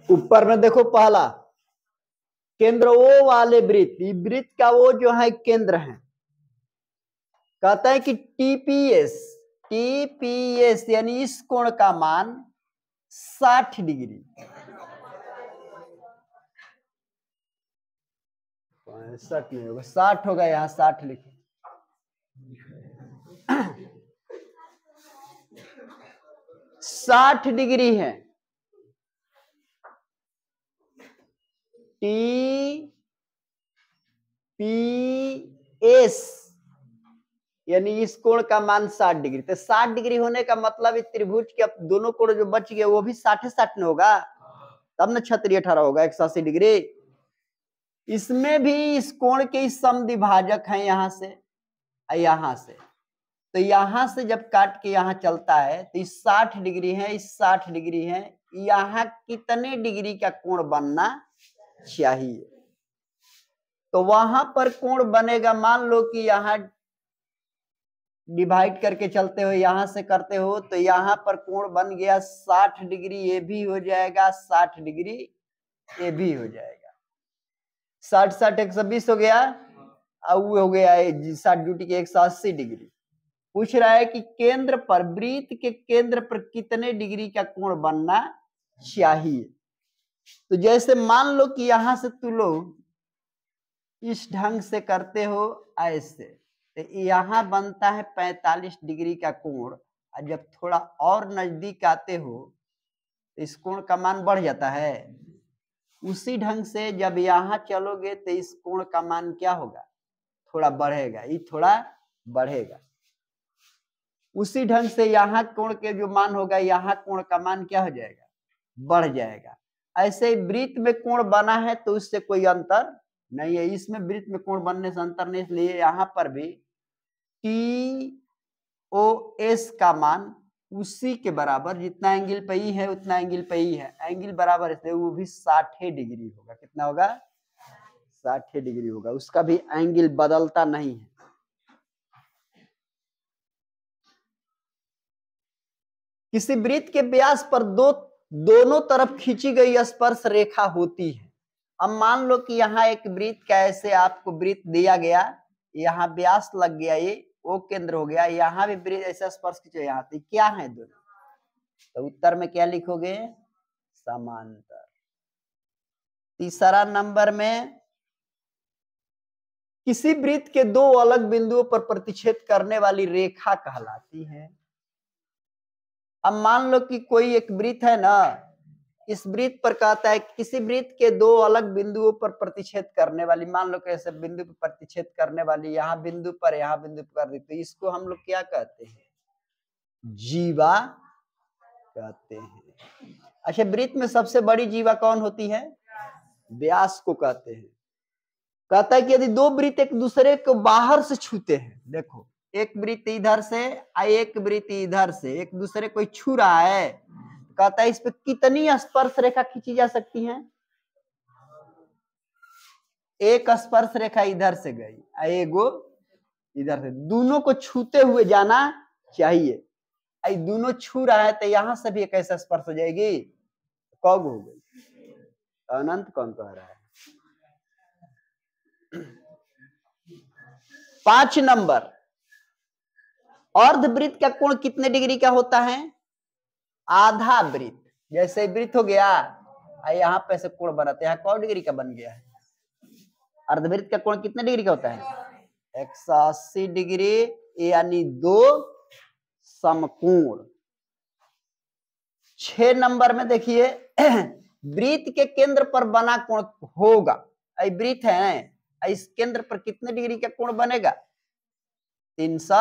ऊपर में देखो पहला केंद्र ओ वाले वृत्त, वृत्त का वो जो है केंद्र है, कहता है कि टीपीएस, टीपीएस यानी इस कोण का मान 60 डिग्री, 65 नहीं होगा, 60 होगा, यहां 60 लिखे, 60 डिग्री है। टी पी एस यानी इस कोण का मान 60 डिग्री, तो 60 डिग्री होने का मतलब त्रिभुज के अब दोनों कोण जो बच गए वो भी 60-60 में होगा, तब न 36-18 होगा, 180 डिग्री। इसमें भी इस कोण के समद्विभाजक हैं यहां से यहां से, तो यहां से जब काट के यहां चलता है तो इस 60 डिग्री है, इस 60 डिग्री है, यहां कितने डिग्री का कोण बनना चाहिए? तो वहां पर कोण बनेगा, मान लो कि यहां डिवाइड करके चलते हो, यहां से करते हो, तो यहां पर कोण बन गया 60 डिग्री, ये भी हो जाएगा 60 डिग्री, ये भी हो जाएगा 60-60 120 हो गया, अब वो हो गया 60 ड्यूटी के 180 डिग्री। पूछ रहा है कि केंद्र पर, वृत्त के केंद्र पर कितने डिग्री का कोण बनना चाहिए? तो जैसे मान लो कि यहां से तुम लोग इस ढंग से करते हो ऐसे, तो यहां बनता है 45 डिग्री का कोण, और जब थोड़ा और नजदीक आते हो तो इस कोण का मान बढ़ जाता है। उसी ढंग से जब यहां चलोगे तो इस कोण का मान क्या होगा? थोड़ा बढ़ेगा, ये थोड़ा बढ़ेगा। उसी ढंग से यहाँ कोण के जो मान होगा, यहाँ कोण का मान क्या हो जाएगा? बढ़ जाएगा। ऐसे वृत्त में कोण बना है तो उससे कोई अंतर नहीं है, इसमें वृत्त में कोण बनने से अंतर नहीं, इसलिए यहाँ पर भी टी ओ एस का मान उसी के बराबर, जितना एंगल पे ई है उतना एंगल पे ई है, एंगल बराबर है, वो भी 60 डिग्री होगा। कितना होगा? 60 डिग्री होगा, उसका भी एंगल बदलता नहीं है। किसी वृत्त के व्यास पर दोनों तरफ खींची गई स्पर्श रेखा होती है। अब मान लो कि यहाँ एक वृत्त का ऐसे आपको वृत्त दिया गया, यहाँ व्यास लग गया, ये वो केंद्र हो गया, यहाँ भी वृत्त ऐसा स्पर्श खींचो, यहाँ तो क्या है दोनों? तो उत्तर में क्या लिखोगे? समांतर। तीसरा नंबर में किसी वृत्त के दो अलग बिंदुओं पर प्रतिच्छेद करने वाली रेखा कहलाती है। अब मान लो कि कोई एक वृत्त है ना, इस वृत्त पर कहता है किसी वृत्त के दो अलग बिंदुओं पर प्रतिच्छेद करने वाली, मान लो कैसे बिंदु पर प्रतिच्छेद करने वाली, यहाँ बिंदु पर यहाँ बिंदु पर कर दी, तो इसको हम लोग क्या कहते हैं? जीवा कहते हैं। अच्छा, वृत्त में सबसे बड़ी जीवा कौन होती है? व्यास को कहते हैं। कहता है कि यदि दो वृत्त एक दूसरे को बाहर से छूते हैं, देखो एक वृत्त इधर से एक वृत्त इधर से एक दूसरे को छू रहा है, कहता है इस पे कितनी स्पर्श रेखा खींची जा सकती है? एक स्पर्श रेखा इधर से गई, एगो इधर से, दोनों को छूते हुए जाना चाहिए। दोनों छू रहा है तो यहां से भी एक ऐसा स्पर्श हो जाएगी, कब हो गई? अनंत कौन कह रहा है? 5 नंबर, अर्धवृत्त का कोण कितने डिग्री का होता है? आधा वृत्त, जैसे वृत्त हो गया यहाँ पे से कोण बनाते हैं, कौ डिग्री का बन गया है? अर्धवृत्त का कोण कितने डिग्री का होता है? 180 डिग्री, यानी 2 समकोण। 6 नंबर में देखिए, वृत्त के केंद्र पर बना कोण होगा, वृत्त है, इस केंद्र पर कितने डिग्री का कोण बनेगा? 300।